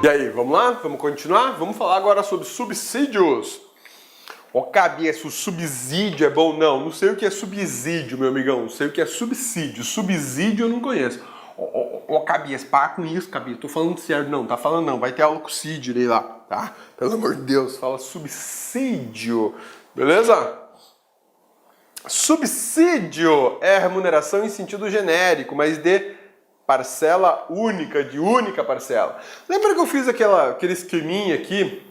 E aí, vamos lá? Vamos continuar? Vamos falar agora sobre subsídios. Ó, cabeça, o subsídio é bom? Não sei o que é subsídio, meu amigão. Não sei o que é subsídio. Subsídio eu não conheço. Ó, cabeça, para com isso, cabeça. Tô falando sério. Não, tá falando não. Vai ter aula com o Cid aí lá, tá? Pelo amor de Deus, fala subsídio. Beleza? Subsídio é remuneração em sentido genérico, mas de parcela única, de única parcela. Lembra que eu fiz aquele esqueminha aqui,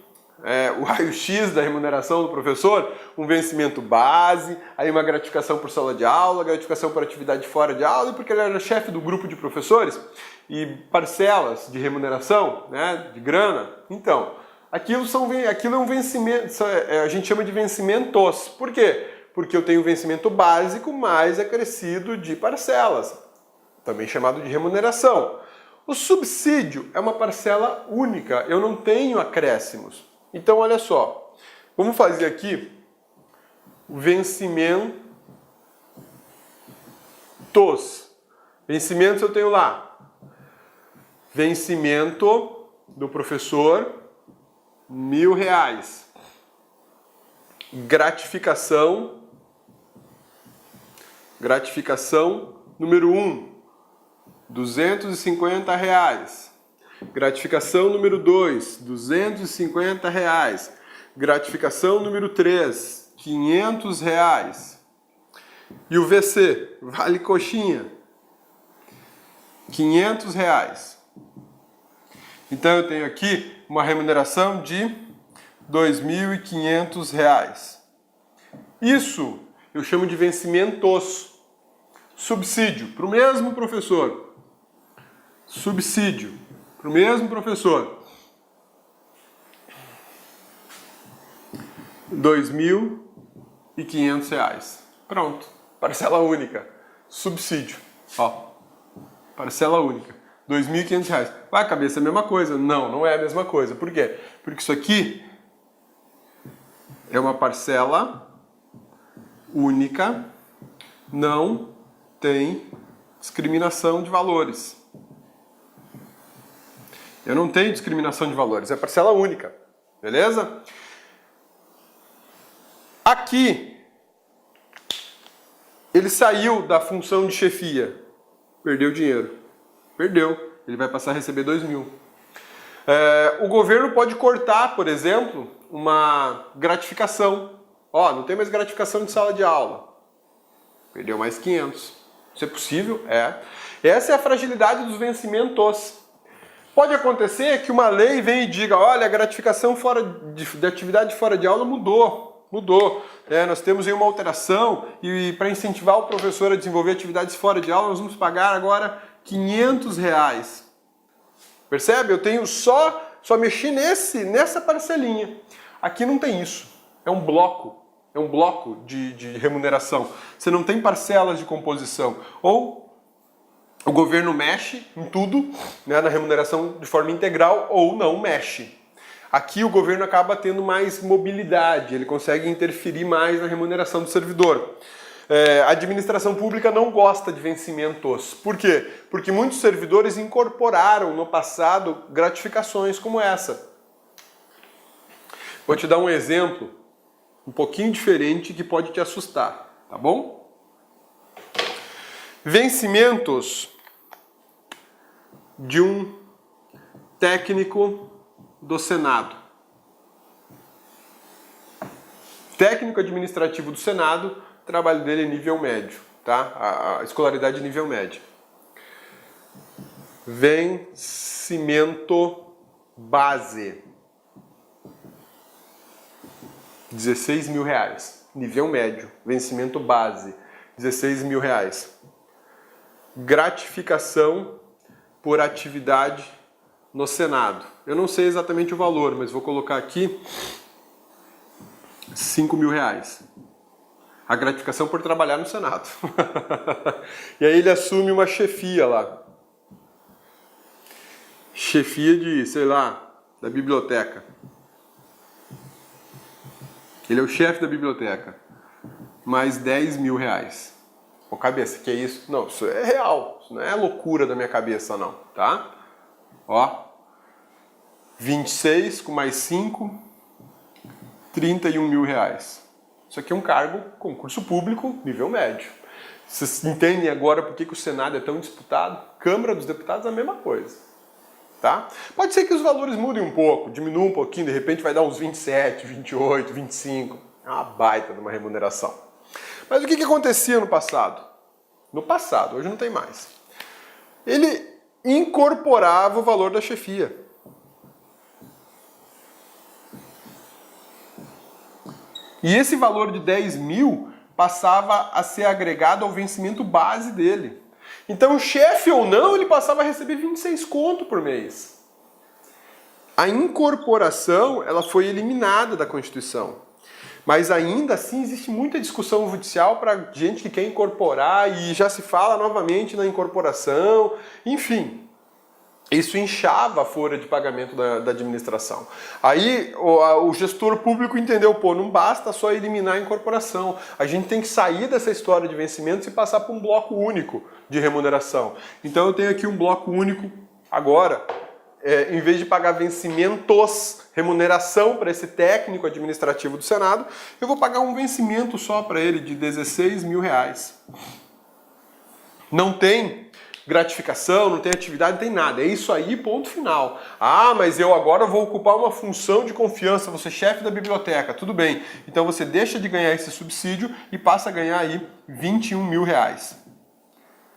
o raio-x da remuneração do professor? Um vencimento base, aí uma gratificação por sala de aula, gratificação por atividade fora de aula, e porque ele era chefe do grupo de professores, e parcelas de remuneração, né, de grana. Então, aquilo é um vencimento, a gente chama de vencimentos. Por quê? Porque eu tenho o vencimento básico mais acrescido de parcelas, também chamado de remuneração. O subsídio é uma parcela única, eu não tenho acréscimos. Então, olha só, vamos fazer aqui o vencimentos. Vencimentos eu tenho lá. Vencimento do professor, R$1.000. Gratificação número 1, R$250. Gratificação número 2, R$250. Gratificação número 3, R$500. E o VC, Vale Coxinha, R$500. Então eu tenho aqui uma remuneração de R$2.500. Isso eu chamo de vencimentos. Subsídio para o mesmo professor. Subsídio para o mesmo professor. R$2.500. Pronto. Parcela única. Subsídio. Ó. Parcela única. R$2.500. Vai, cabeça, é a mesma coisa? Não é a mesma coisa. Por quê? Porque isso aqui é uma parcela única, não tem discriminação de valores. Eu não tenho discriminação de valores, é parcela única, beleza? Aqui, ele saiu da função de chefia, perdeu dinheiro, ele vai passar a receber 2.000. O governo pode cortar, por exemplo, uma gratificação. Ó, não tem mais gratificação de sala de aula, perdeu mais 500. Isso é possível? É. Essa é a fragilidade dos vencimentos. Pode acontecer que uma lei venha e diga, olha, a gratificação de atividade fora de aula mudou. Nós temos aí uma alteração e para incentivar o professor a desenvolver atividades fora de aula, nós vamos pagar agora R$500. Percebe? Eu tenho só mexer nessa parcelinha. Aqui não tem isso. É um bloco de remuneração. Você não tem parcelas de composição. Ou o governo mexe em tudo, né, na remuneração de forma integral, ou não mexe. Aqui o governo acaba tendo mais mobilidade, ele consegue interferir mais na remuneração do servidor. A administração pública não gosta de vencimentos. Por quê? Porque muitos servidores incorporaram no passado gratificações como essa. Vou te dar um exemplo um pouquinho diferente que pode te assustar, tá bom? Vencimentos de um técnico do Senado. Técnico administrativo do Senado, o trabalho dele é nível médio, tá? A escolaridade é nível médio. Vencimento base. R$16.000. Nível médio. Vencimento base. R$16.000. Gratificação por atividade no Senado. Eu não sei exatamente o valor, mas vou colocar aqui R$5.000. A gratificação por trabalhar no Senado. E aí ele assume uma chefia lá. Chefia de, sei lá, da biblioteca. Ele é o chefe da biblioteca. Mais R$10.000. Ô, cabeça, que é isso? Não, isso é real. Isso não é loucura da minha cabeça, não, tá? Ó. 26 com mais 5, 31 mil reais. Isso aqui é um cargo, concurso público, nível médio. Vocês entendem agora por que o Senado é tão disputado? Câmara dos Deputados é a mesma coisa. Tá? Pode ser que os valores mudem um pouco, diminuam um pouquinho, de repente vai dar uns 27, 28, 25. É uma baita de uma remuneração. Mas o que acontecia no passado? No passado, hoje não tem mais. Ele incorporava o valor da chefia. E esse valor de 10 mil passava a ser agregado ao vencimento base dele. Então, chefe ou não, ele passava a receber 26 conto por mês. A incorporação, ela foi eliminada da Constituição. Mas ainda assim existe muita discussão judicial para gente que quer incorporar e já se fala novamente na incorporação. Enfim, isso inchava a folha de pagamento da administração. Aí o gestor público entendeu, pô, não basta só eliminar a incorporação. A gente tem que sair dessa história de vencimentos e passar para um bloco único de remuneração. Então eu tenho aqui um bloco único agora. Em vez de pagar vencimentos, remuneração para esse técnico administrativo do Senado, eu vou pagar um vencimento só para ele de 16 mil reais. Não tem gratificação, não tem atividade, não tem nada. É isso aí, ponto final. Ah, mas eu agora vou ocupar uma função de confiança, vou ser chefe da biblioteca, tudo bem. Então você deixa de ganhar esse subsídio e passa a ganhar aí 21 mil reais.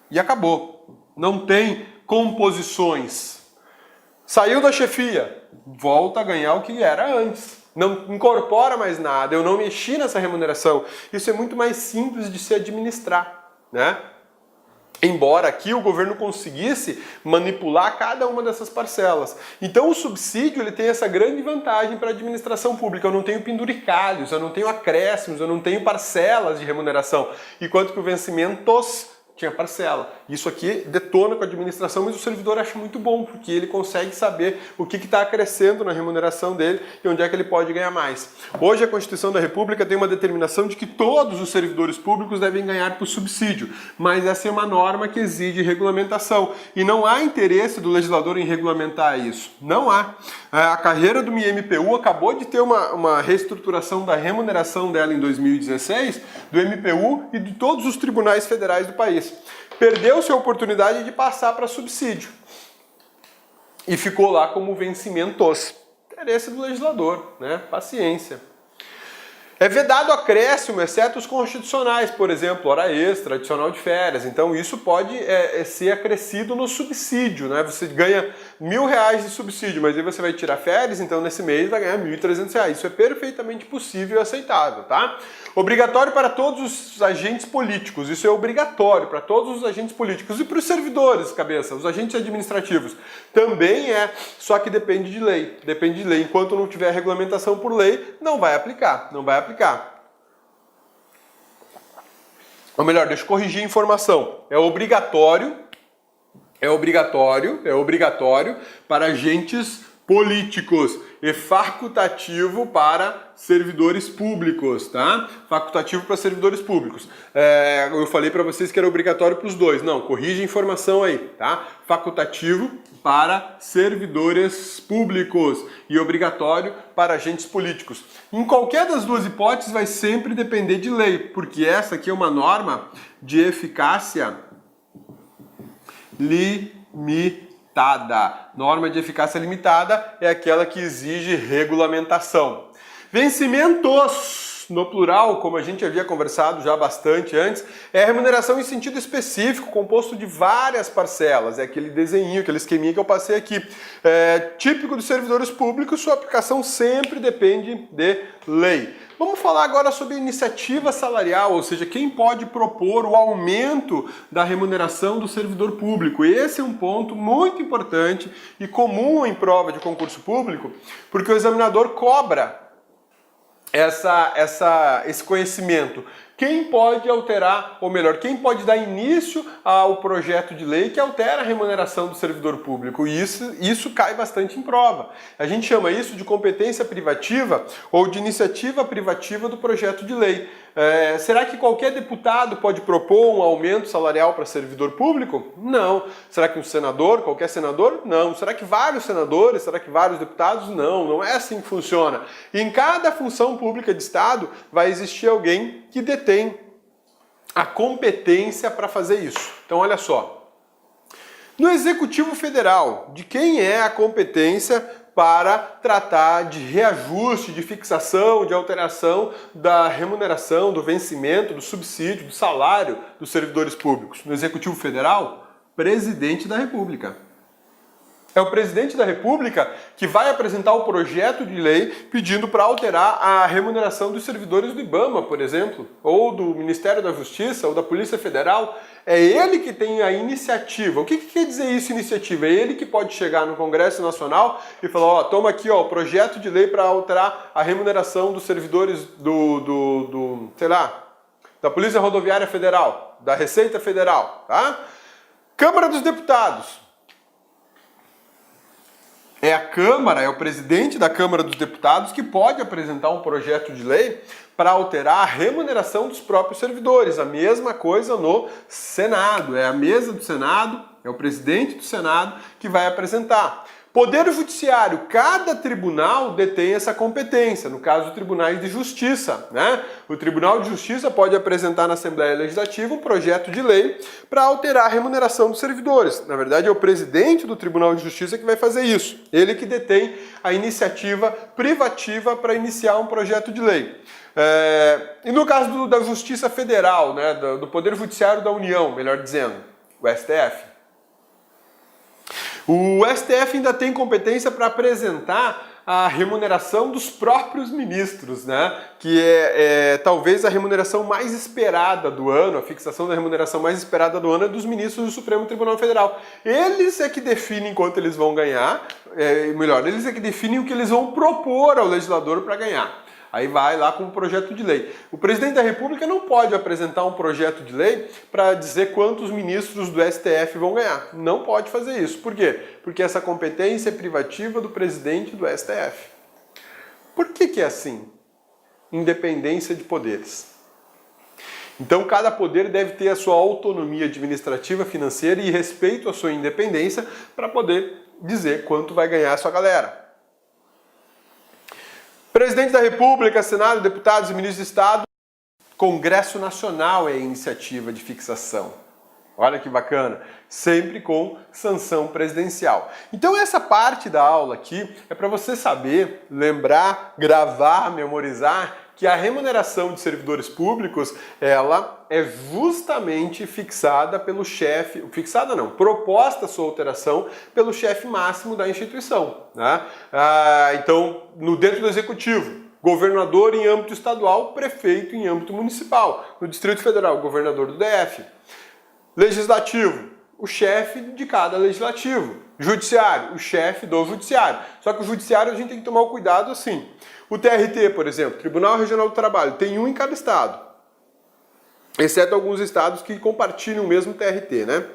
E acabou. Não tem composições. Saiu da chefia, volta a ganhar o que era antes. Não incorpora mais nada, eu não mexi nessa remuneração. Isso é muito mais simples de se administrar, né? Embora aqui o governo conseguisse manipular cada uma dessas parcelas. Então o subsídio ele tem essa grande vantagem para a administração pública. Eu não tenho penduricalhos, eu não tenho acréscimos, eu não tenho parcelas de remuneração. Enquanto que o vencimentos tinha parcela. Isso aqui detona com a administração, mas o servidor acha muito bom, porque ele consegue saber o que está crescendo na remuneração dele e onde é que ele pode ganhar mais. Hoje a Constituição da República tem uma determinação de que todos os servidores públicos devem ganhar por subsídio, mas essa é uma norma que exige regulamentação e não há interesse do legislador em regulamentar isso. Não há. A carreira do MPU acabou de ter uma reestruturação da remuneração dela em 2016, do MPU e de todos os tribunais federais do país. Perdeu-se a oportunidade de passar para subsídio. E ficou lá como vencimentos. Interesse do legislador, né? Paciência. É vedado acréscimo, exceto os constitucionais, por exemplo, hora extra, adicional de férias. Então isso pode ser acrescido no subsídio, né? Você ganha R$1.000 de subsídio, mas aí você vai tirar férias, então nesse mês vai ganhar R$1.300. Isso é perfeitamente possível e aceitável, tá? Obrigatório para todos os agentes políticos. Isso é obrigatório para todos os agentes políticos. E para os servidores, cabeça, os agentes administrativos. Também é, só que depende de lei. Depende de lei. Enquanto não tiver regulamentação por lei, não vai aplicar. Não vai aplicar. Ou melhor, deixa eu corrigir a informação. É obrigatório para agentes políticos e facultativo para servidores públicos, tá? Facultativo para servidores públicos. Eu falei para vocês que era obrigatório para os dois. Não, corrige a informação aí, tá? Facultativo para servidores públicos e obrigatório para agentes políticos. Em qualquer das duas hipóteses vai sempre depender de lei, porque essa aqui é uma norma de eficácia limitada. Norma de eficácia limitada é aquela que exige regulamentação. Vencimentos, no plural, como a gente havia conversado já bastante antes, é a remuneração em sentido específico, composto de várias parcelas. É aquele desenho, aquele esqueminha que eu passei aqui. Típico dos servidores públicos, sua aplicação sempre depende de lei. Vamos falar agora sobre iniciativa salarial, ou seja, quem pode propor o aumento da remuneração do servidor público. Esse é um ponto muito importante e comum em prova de concurso público, porque o examinador cobra esse conhecimento. quem pode alterar, ou melhor, quem pode dar início ao projeto de lei que altera a remuneração do servidor público. E isso cai bastante em prova. A gente chama isso de competência privativa ou de iniciativa privativa do projeto de lei. Será que qualquer deputado pode propor um aumento salarial para servidor público? Não. Será que um senador, qualquer senador? Não. Será que vários senadores? Será que vários deputados? Não. Não é assim que funciona. E em cada função pública de Estado vai existir alguém que detém a competência para fazer isso. Então, olha só. No Executivo Federal, de quem é a competência para tratar de reajuste, de fixação, de alteração da remuneração, do vencimento, do subsídio, do salário dos servidores públicos? No Executivo Federal, Presidente da República. É o Presidente da República que vai apresentar o projeto de lei pedindo para alterar a remuneração dos servidores do IBAMA, por exemplo, ou do Ministério da Justiça, ou da Polícia Federal. É ele que tem a iniciativa. O que quer dizer isso, iniciativa? É ele que pode chegar no Congresso Nacional e falar, ó, toma aqui, ó, o projeto de lei para alterar a remuneração dos servidores sei lá, da Polícia Rodoviária Federal, da Receita Federal, tá? Câmara dos Deputados. É a Câmara, é o presidente da Câmara dos Deputados que pode apresentar um projeto de lei para alterar a remuneração dos próprios servidores. A mesma coisa no Senado. É a mesa do Senado, é o presidente do Senado que vai apresentar. Poder Judiciário, cada tribunal detém essa competência, no caso, tribunais de justiça, né? O Tribunal de Justiça pode apresentar na Assembleia Legislativa um projeto de lei para alterar a remuneração dos servidores. Na verdade, é o presidente do Tribunal de Justiça que vai fazer isso. Ele que detém a iniciativa privativa para iniciar um projeto de lei. E no caso da Justiça Federal, né, do Poder Judiciário da União, melhor dizendo, o STF. O STF ainda tem competência para apresentar a remuneração dos próprios ministros, né? Que é talvez a remuneração mais esperada do ano, a fixação da remuneração mais esperada do ano é dos ministros do Supremo Tribunal Federal. Eles é que definem quanto eles vão ganhar, melhor, eles é que definem o que eles vão propor ao legislador para ganhar. Aí vai lá com um projeto de lei. O presidente da República não pode apresentar um projeto de lei para dizer quantos ministros do STF vão ganhar. Não pode fazer isso. Por quê? Porque essa competência é privativa do presidente do STF. Por que é assim? Independência de poderes. Então, cada poder deve ter a sua autonomia administrativa, financeira e respeito à sua independência para poder dizer quanto vai ganhar a sua galera. Presidente da República, Senado, deputados e ministros de Estado, Congresso Nacional é a iniciativa de fixação. Olha que bacana, sempre com sanção presidencial. Então essa parte da aula aqui é para você saber, lembrar, gravar, memorizar que a remuneração de servidores públicos, ela é justamente fixada pelo chefe, fixada não, proposta a sua alteração pelo chefe máximo da instituição, né? Então, dentro do Executivo, governador em âmbito estadual, prefeito em âmbito municipal. No Distrito Federal, governador do DF. Legislativo, o chefe de cada legislativo. Judiciário, o chefe do judiciário. Só que o judiciário a gente tem que tomar o cuidado assim. O TRT, por exemplo, Tribunal Regional do Trabalho, tem um em cada estado. Exceto alguns estados que compartilham o mesmo TRT, né?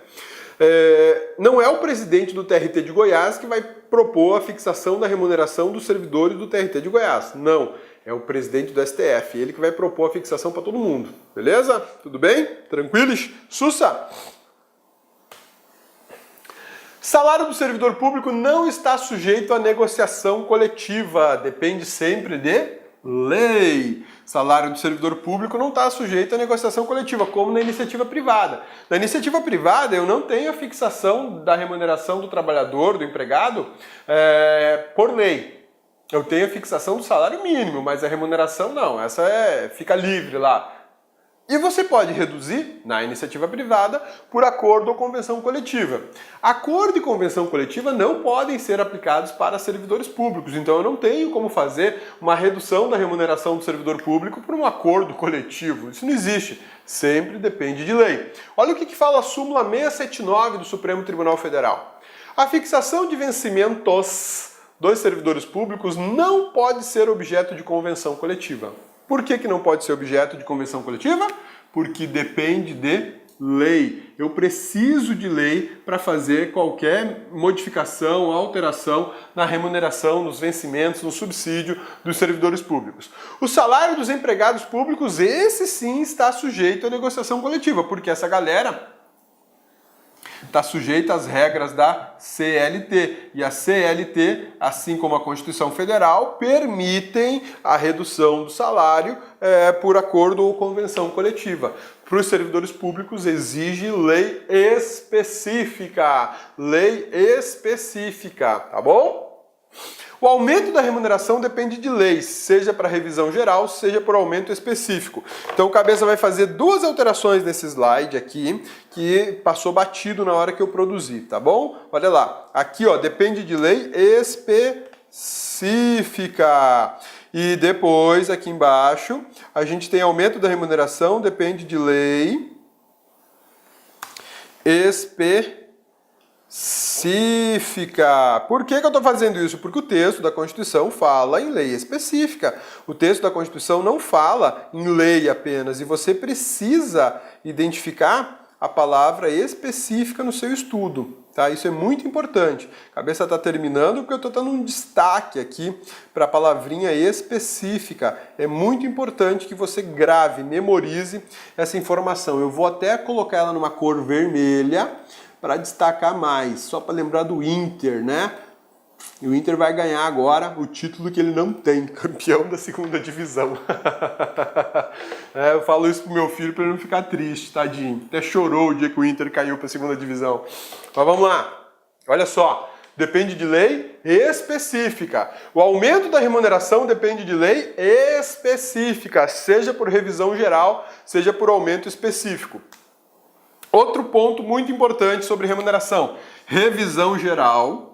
Não é o presidente do TRT de Goiás que vai propor a fixação da remuneração dos servidores do TRT de Goiás. Não, é o presidente do STF, ele que vai propor a fixação para todo mundo. Beleza? Tudo bem? Tranquilos? Sussa! Salário do servidor público não está sujeito à negociação coletiva, depende sempre de lei. Salário do servidor público não está sujeito à negociação coletiva, como na iniciativa privada. Na iniciativa privada, eu não tenho a fixação da remuneração do trabalhador, do empregado, por lei. Eu tenho a fixação do salário mínimo, mas a remuneração não, essa fica livre lá. E você pode reduzir, na iniciativa privada, por acordo ou convenção coletiva. Acordo e convenção coletiva não podem ser aplicados para servidores públicos, então eu não tenho como fazer uma redução da remuneração do servidor público por um acordo coletivo. Isso não existe, sempre depende de lei. Olha o que fala a súmula 679 do Supremo Tribunal Federal. A fixação de vencimentos dos servidores públicos não pode ser objeto de convenção coletiva. Por que não pode ser objeto de convenção coletiva? Porque depende de lei. Eu preciso de lei para fazer qualquer modificação, alteração na remuneração, nos vencimentos, no subsídio dos servidores públicos. O salário dos empregados públicos, esse sim está sujeito à negociação coletiva, porque essa galera está sujeita às regras da CLT. E a CLT, assim como a Constituição Federal, permitem a redução do salário por acordo ou convenção coletiva. Para os servidores públicos exige lei específica. Lei específica, tá bom? O aumento da remuneração depende de leis, seja para revisão geral, seja por aumento específico. Então o Cabeça vai fazer duas alterações nesse slide aqui, que passou batido na hora que eu produzi, tá bom? Olha lá, aqui ó, depende de lei específica. E depois, aqui embaixo, a gente tem aumento da remuneração, depende de lei específica. Por que eu estou fazendo isso? Porque o texto da Constituição fala em lei específica. O texto da Constituição não fala em lei apenas. E você precisa identificar a palavra específica no seu estudo. Tá? Isso é muito importante. A cabeça está terminando porque eu estou dando um destaque aqui para a palavrinha específica. É muito importante que você grave, memorize essa informação. Eu vou até colocar ela numa cor vermelha para destacar mais, só para lembrar do Inter, né? E o Inter vai ganhar agora o título que ele não tem, campeão da segunda divisão. Eu falo isso pro meu filho para ele não ficar triste, tadinho. Até chorou o dia que o Inter caiu para a segunda divisão. Mas vamos lá, olha só, depende de lei específica. O aumento da remuneração depende de lei específica, seja por revisão geral, seja por aumento específico. Outro ponto muito importante sobre remuneração, revisão geral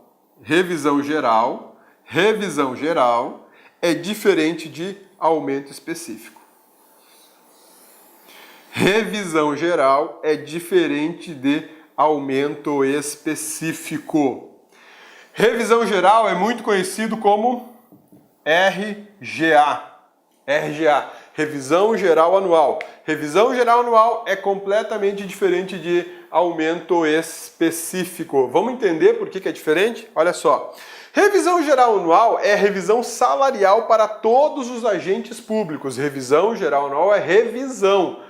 é diferente de aumento específico. Revisão geral é diferente de aumento específico. Revisão geral é muito conhecido como RGA. RGA, revisão geral anual. Revisão geral anual é completamente diferente de aumento específico. Vamos entender por que é diferente? Olha só. Revisão geral anual é revisão salarial para todos os agentes públicos. Revisão geral anual é revisão.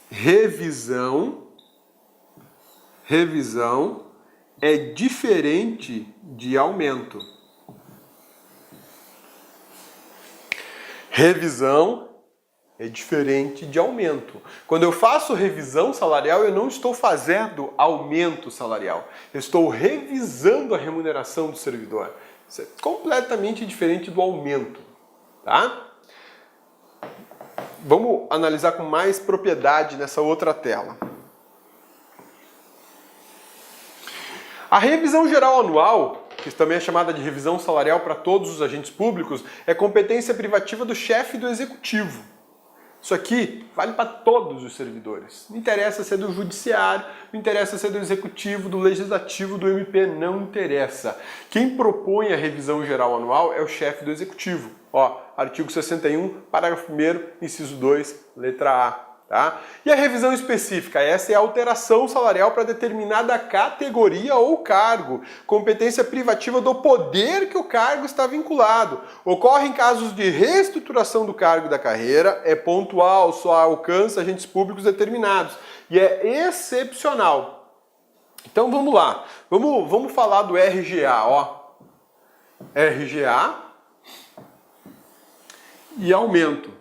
Revisão é diferente de aumento. Revisão é diferente de aumento. Quando eu faço revisão salarial, eu não estou fazendo aumento salarial. Eu estou revisando a remuneração do servidor. Isso é completamente diferente do aumento, tá? Vamos analisar com mais propriedade nessa outra tela. A revisão geral anual, que também é chamada de revisão salarial para todos os agentes públicos, é competência privativa do chefe do executivo. Isso aqui vale para todos os servidores. Não interessa se é do judiciário, não interessa se é do executivo, do legislativo, do MP, não interessa. Quem propõe a revisão geral anual é o chefe do executivo. Ó, artigo 61, parágrafo 1º, inciso 2, letra A. Tá? E a revisão específica? Essa é a alteração salarial para determinada categoria ou cargo, competência privativa do poder que o cargo está vinculado. Ocorre em casos de reestruturação do cargo e da carreira, é pontual, só alcança agentes públicos determinados e é excepcional. Então vamos lá, vamos falar do RGA, ó. RGA e aumento.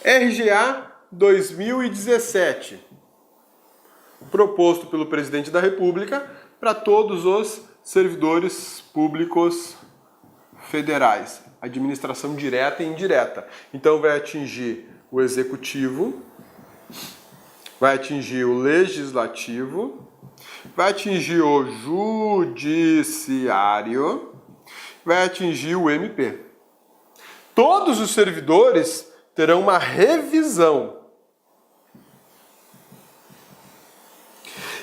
RGA 2017, proposto pelo Presidente da República para todos os servidores públicos federais, administração direta e indireta. Então vai atingir o Executivo, vai atingir o Legislativo, vai atingir o Judiciário, vai atingir o MP. Todos os servidores terão uma revisão.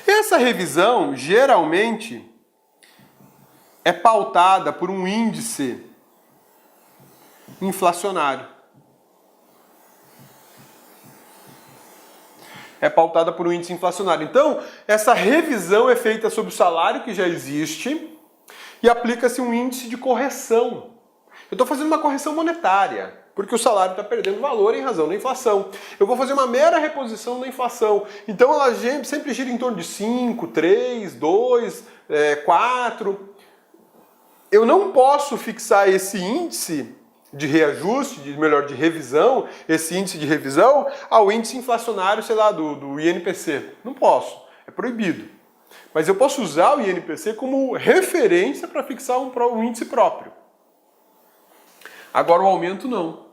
Essa revisão, geralmente, é pautada por um índice inflacionário. É pautada por um índice inflacionário. Então, essa revisão é feita sobre o salário que já existe e aplica-se um índice de correção. Eu estou fazendo uma correção monetária, porque o salário está perdendo valor em razão da inflação. Eu vou fazer uma mera reposição da inflação. Então, ela sempre gira em torno de 5, 3, 2, 4. Eu não posso fixar esse índice de reajuste, de revisão, esse índice de revisão ao índice inflacionário, sei lá, do INPC. Não posso, é proibido. Mas eu posso usar o INPC como referência para fixar um índice próprio. Agora o aumento não.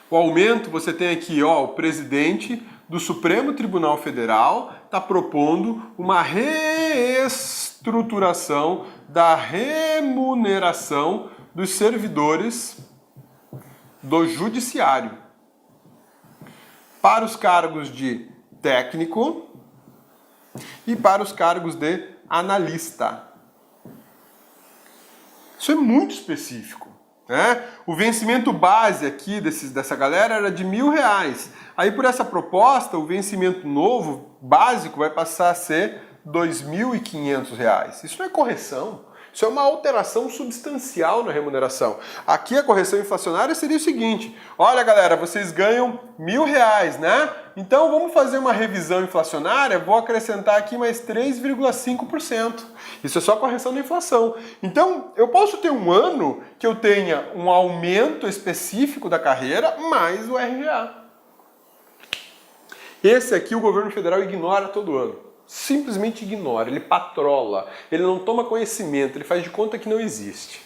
O aumento, você tem aqui, ó, o presidente do Supremo Tribunal Federal está propondo uma reestruturação da remuneração dos servidores do judiciário para os cargos de técnico e para os cargos de analista. Isso é muito específico, né? O vencimento base aqui dessa galera era de R$1.000. Aí por essa proposta, o vencimento novo, básico, vai passar a ser R$2.500. Isso não é correção. Isso é uma alteração substancial na remuneração. Aqui a correção inflacionária seria o seguinte: olha galera, vocês ganham R$1.000, né? Então vamos fazer uma revisão inflacionária, vou acrescentar aqui mais 3,5%. Isso é só correção da inflação. Então eu posso ter um ano que eu tenha um aumento específico da carreira mais o RGA. Esse aqui o governo federal ignora todo ano. Simplesmente ignora, ele patrola, ele não toma conhecimento, ele faz de conta que não existe.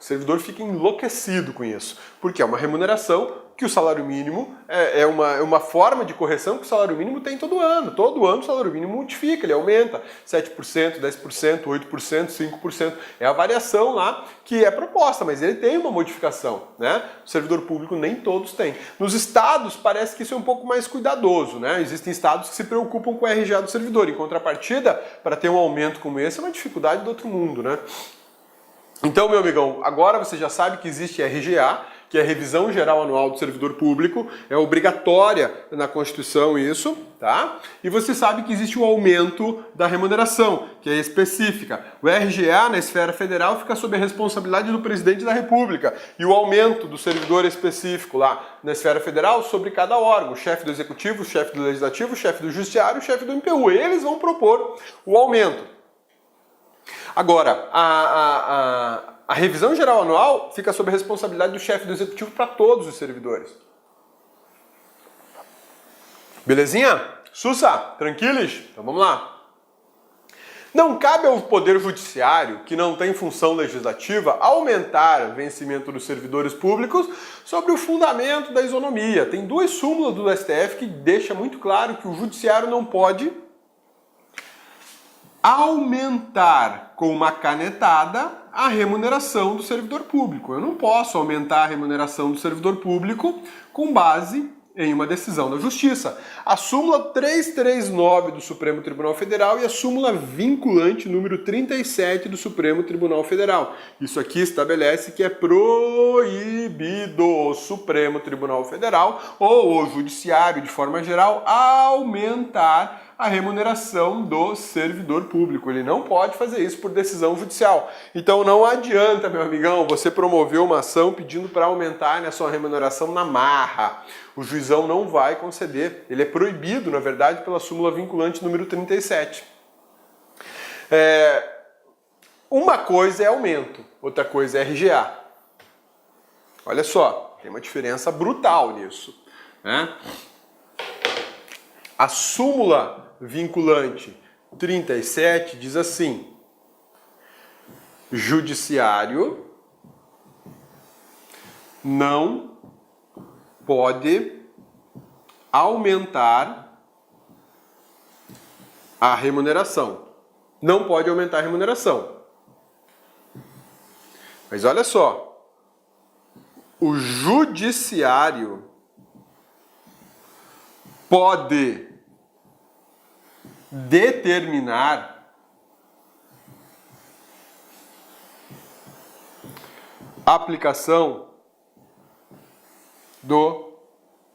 O servidor fica enlouquecido com isso, porque é uma remuneração que o salário mínimo é uma forma de correção que o salário mínimo tem todo ano. Todo ano o salário mínimo multiplica, ele aumenta 7%, 10%, 8%, 5%. É a variação lá que é proposta, mas ele tem uma modificação, né? O servidor público nem todos têm. Nos estados parece que isso é um pouco mais cuidadoso, né? Existem estados que se preocupam com o RGA do servidor. Em contrapartida, para ter um aumento como esse é uma dificuldade do outro mundo, né? Então, meu amigão, agora você já sabe que existe RGA, que é a Revisão Geral Anual do Servidor Público, é obrigatória na Constituição isso, tá? E você sabe que existe o aumento da remuneração, que é específica. O RGA na esfera federal fica sob a responsabilidade do presidente da República, e o aumento do servidor específico lá na esfera federal sobre cada órgão, o chefe do Executivo, o chefe do Legislativo, o chefe do Judiciário, o chefe do MPU. Eles vão propor o aumento. Agora, a revisão geral anual fica sob a responsabilidade do chefe do executivo para todos os servidores. Belezinha? Sussa? Tranquilos? Então vamos lá. Não cabe ao Poder Judiciário, que não tem função legislativa, aumentar o vencimento dos servidores públicos sobre o fundamento da isonomia. Tem duas súmulas do STF que deixam muito claro que o Judiciário não pode aumentar com uma canetada a remuneração do servidor público. Eu não posso aumentar a remuneração do servidor público com base em uma decisão da Justiça. A súmula 339 do Supremo Tribunal Federal e a súmula vinculante número 37 do Supremo Tribunal Federal. Isso aqui estabelece que é proibido o Supremo Tribunal Federal ou o Judiciário, de forma geral, aumentar a remuneração do servidor público. Ele não pode fazer isso por decisão judicial. Então não adianta, meu amigão, você promover uma ação pedindo para aumentar a sua remuneração na marra. O juizão não vai conceder. Ele é proibido, na verdade, pela súmula vinculante número 37. Uma coisa é aumento, outra coisa é RGA. Olha só, tem uma diferença brutal nisso, né? A súmula vinculante 37 diz assim: Judiciário não pode aumentar a remuneração. Não pode aumentar a remuneração. Mas olha só, o Judiciário pode determinar aplicação do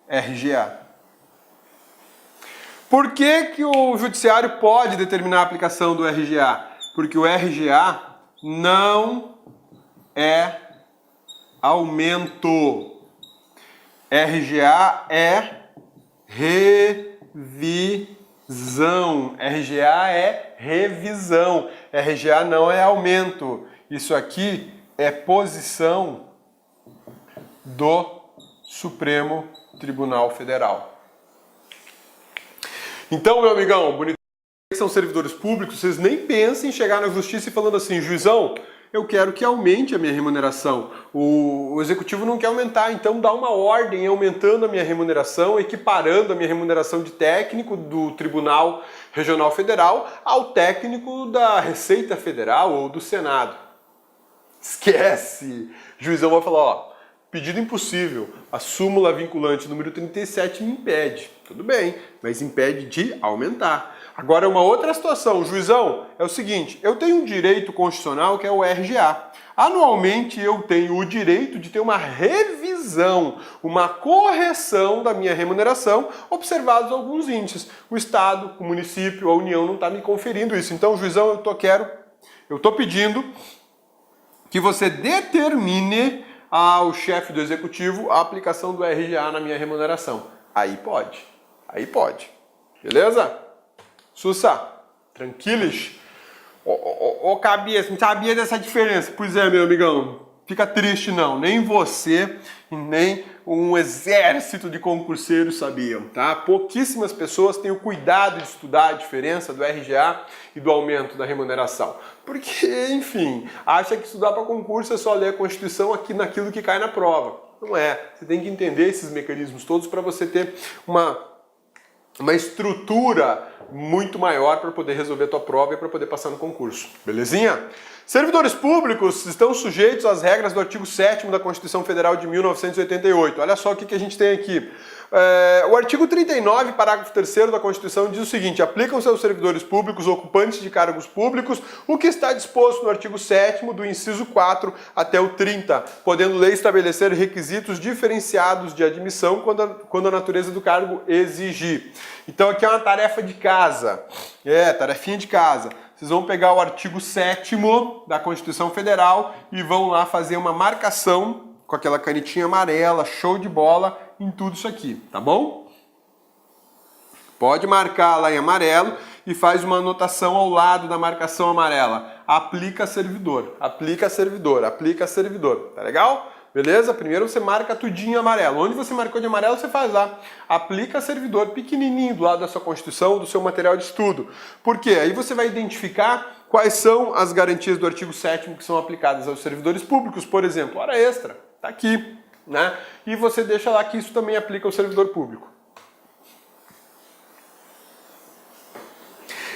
RGA. Por que o judiciário pode determinar a aplicação do RGA? Porque o RGA não é aumento. RGA é revisão. RGA é revisão. RGA não é aumento. Isso aqui é posição do Supremo Tribunal Federal. Então, meu amigão, bonito que são servidores públicos, vocês nem pensem em chegar na justiça e falando assim, juizão, eu quero que aumente a minha remuneração. O executivo não quer aumentar, então dá uma ordem aumentando a minha remuneração, equiparando a minha remuneração de técnico do Tribunal Regional Federal ao técnico da Receita Federal ou do Senado. Esquece! O juizão vai falar, ó, pedido impossível, a súmula vinculante número 37 me impede. Tudo bem, mas impede de aumentar. Agora, uma outra situação, juizão, é o seguinte, eu tenho um direito constitucional que é o RGA. Anualmente eu tenho o direito de ter uma revisão, uma correção da minha remuneração, observados alguns índices. O Estado, o município, a União não está me conferindo isso. Então, juizão, eu estou pedindo que você determine ao chefe do executivo a aplicação do RGA na minha remuneração. Aí pode. Beleza? Sussa, tranquilos? Ô cabeça, não sabia dessa diferença? Pois é, meu amigão, fica triste não, nem você e nem um exército de concurseiros sabiam, tá? Pouquíssimas pessoas têm o cuidado de estudar a diferença do RGA e do aumento da remuneração. Porque, enfim, acha que estudar para concurso é só ler a Constituição aqui naquilo que cai na prova. Não é, você tem que entender esses mecanismos todos para você ter uma estrutura muito maior para poder resolver a tua prova e para poder passar no concurso. Belezinha? Servidores públicos estão sujeitos às regras do artigo 7º da Constituição Federal de 1988. Olha só o que a gente tem aqui. O artigo 39, parágrafo 3º da Constituição diz o seguinte: aplicam-se aos servidores públicos ocupantes de cargos públicos o que está disposto no artigo 7º do inciso 4 até o 30, podendo lei estabelecer requisitos diferenciados de admissão quando a natureza do cargo exigir. Então aqui é uma tarefa de casa, tarefinha de casa. Vocês vão pegar o artigo 7º da Constituição Federal e vão lá fazer uma marcação com aquela canetinha amarela, show de bola, em tudo isso aqui, tá bom? Pode marcar lá em amarelo e faz uma anotação ao lado da marcação amarela. Aplica servidor, aplica servidor, aplica servidor, tá legal? Beleza? Primeiro você marca tudinho em amarelo. Onde você marcou de amarelo, você faz lá. Aplica servidor pequenininho do lado da sua Constituição, do seu material de estudo. Por quê? Aí você vai identificar quais são as garantias do artigo 7º que são aplicadas aos servidores públicos. Por exemplo, hora extra, tá aqui, né? E você deixa lá que isso também aplica ao servidor público.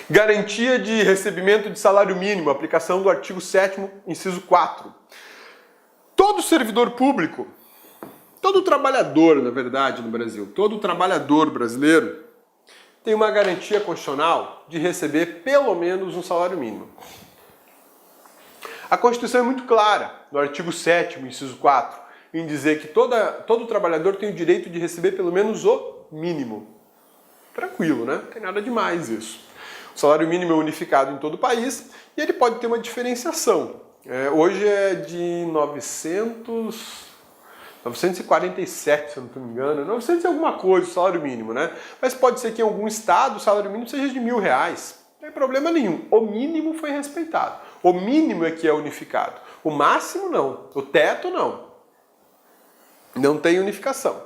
Garantia de recebimento de salário mínimo, aplicação do artigo 7º, inciso 4. Todo servidor público, todo trabalhador, na verdade, no Brasil, todo trabalhador brasileiro tem uma garantia constitucional de receber pelo menos um salário mínimo. A Constituição é muito clara, no artigo 7º, inciso 4, em dizer que todo trabalhador tem o direito de receber pelo menos o mínimo. Tranquilo, né? Não tem nada demais isso. O salário mínimo é unificado em todo o país e ele pode ter uma diferenciação. Hoje é de 947, se eu não me engano, 900 e alguma coisa o salário mínimo, né? Mas pode ser que em algum estado o salário mínimo seja de R$1.000. Não tem problema nenhum. O mínimo foi respeitado. O mínimo é que é unificado. O máximo não. O teto não. Não tem unificação.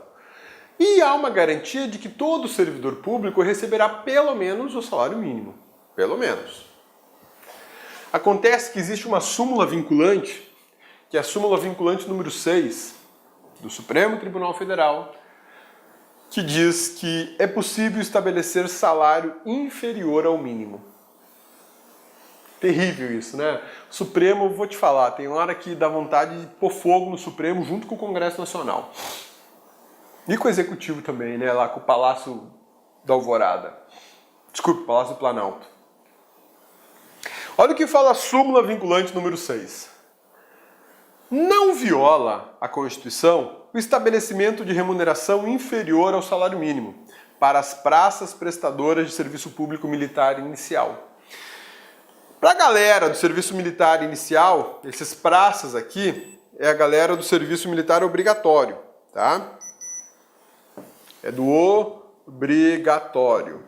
E há uma garantia de que todo servidor público receberá pelo menos o salário mínimo. Pelo menos. Acontece que existe uma súmula vinculante, que é a súmula vinculante número 6 do Supremo Tribunal Federal, que diz que é possível estabelecer salário inferior ao mínimo. Terrível isso, né? O Supremo, vou te falar, tem hora que dá vontade de pôr fogo no Supremo junto com o Congresso Nacional. E com o Executivo também, né? Lá com o Palácio da Alvorada. Desculpe, Palácio do Planalto. Olha o que fala a súmula vinculante número 6. Não viola a Constituição o estabelecimento de remuneração inferior ao salário mínimo para as praças prestadoras de serviço público militar inicial. Para a galera do serviço militar inicial, esses praças aqui é a galera do serviço militar obrigatório, tá? É do obrigatório.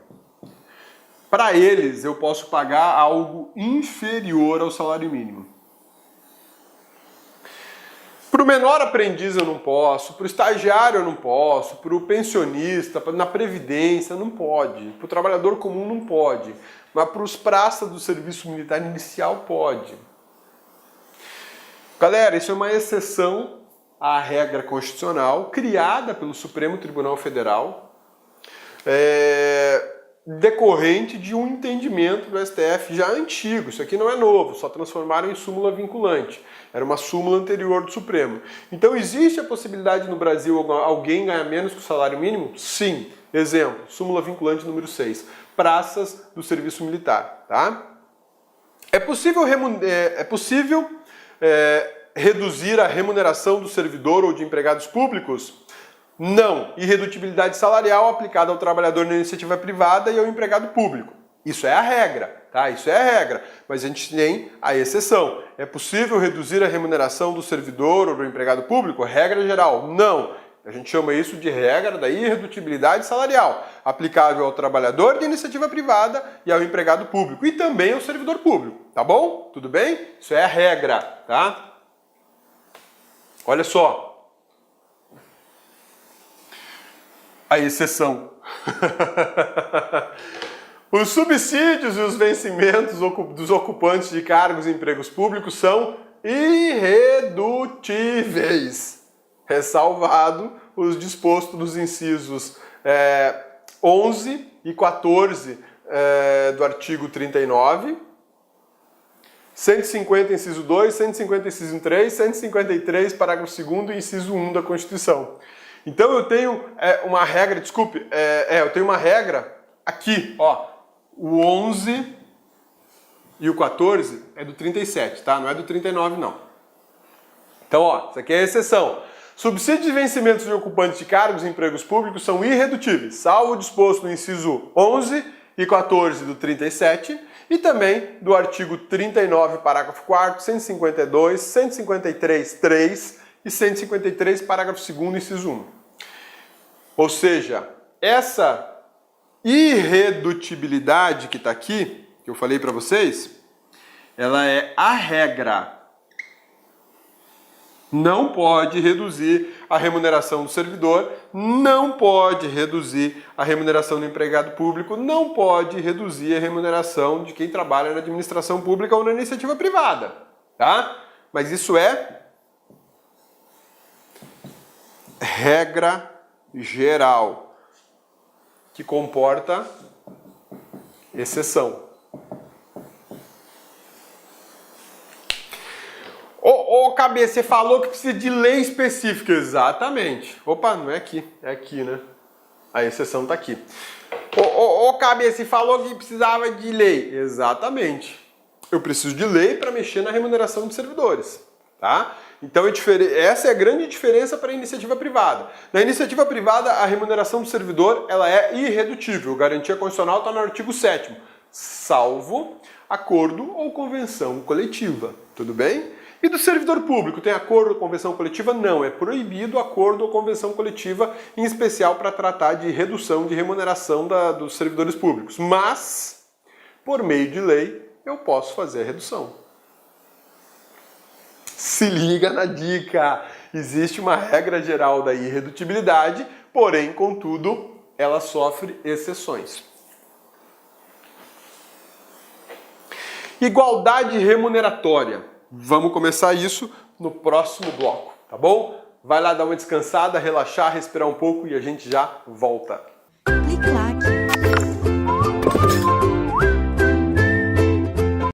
Para eles, eu posso pagar algo inferior ao salário mínimo. Para o menor aprendiz eu não posso, para o estagiário eu não posso, para o pensionista, na previdência não pode, para o trabalhador comum não pode, mas para os praças do serviço militar inicial pode. Galera, isso é uma exceção à regra constitucional criada pelo Supremo Tribunal Federal, decorrente de um entendimento do STF já antigo. Isso aqui não é novo, só transformaram em súmula vinculante. Era uma súmula anterior do Supremo. Então existe a possibilidade no Brasil alguém ganhar menos que o salário mínimo? Sim. Exemplo, súmula vinculante número 6. Praças do serviço militar. Tá? É possível reduzir a remuneração do servidor ou de empregados públicos? Não. Irredutibilidade salarial aplicada ao trabalhador na iniciativa privada e ao empregado público. Isso é a regra, tá? Isso é a regra, mas a gente tem a exceção. É possível reduzir a remuneração do servidor ou do empregado público? Regra geral, não. A gente chama isso de regra da irredutibilidade salarial, aplicável ao trabalhador de iniciativa privada e ao empregado público, e também ao servidor público, tá bom? Tudo bem? Isso é a regra, tá? Olha só. A exceção. Os subsídios e os vencimentos dos ocupantes de cargos e empregos públicos são irredutíveis, ressalvado os dispostos nos incisos 11 e 14 do artigo 39, 150, inciso 2, 150, inciso 3, 153, parágrafo 2º e inciso 1 da Constituição. Então eu tenho uma regra, eu tenho uma regra aqui, ó. O 11 e o 14 é do 37, tá? Não é do 39, não. Então, ó, isso aqui é a exceção. Subsídios e vencimentos de ocupantes de cargos e empregos públicos são irredutíveis, salvo o disposto no inciso 11 e 14 do 37 e também do artigo 39, parágrafo 4º, 152, 153, 3 e 153, parágrafo 2º, inciso 1. Ou seja, essa irredutibilidade que está aqui, que eu falei para vocês, ela é a regra. Não pode reduzir a remuneração do servidor, não pode reduzir a remuneração do empregado público, não pode reduzir a remuneração de quem trabalha na administração pública ou na iniciativa privada, tá? Mas isso é regra geral, que comporta exceção. Ô, cabeça, você falou que precisa de lei específica. Exatamente. Opa, não é aqui. É aqui, né? A exceção tá aqui. Ô, cabeça, você falou que precisava de lei. Exatamente. Eu preciso de lei para mexer na remuneração dos servidores. Tá? Então essa é a grande diferença para a iniciativa privada. Na iniciativa privada, a remuneração do servidor ela é irredutível. A garantia constitucional está no artigo 7º, salvo acordo ou convenção coletiva. Tudo bem? E do servidor público, tem acordo ou convenção coletiva? Não, é proibido acordo ou convenção coletiva, em especial para tratar de redução de remuneração dos servidores públicos. Mas, por meio de lei, eu posso fazer a redução. Se liga na dica! Existe uma regra geral da irredutibilidade, porém, contudo, ela sofre exceções. Igualdade remuneratória. Vamos começar isso no próximo bloco, tá bom? Vai lá dar uma descansada, relaxar, respirar um pouco e a gente já volta.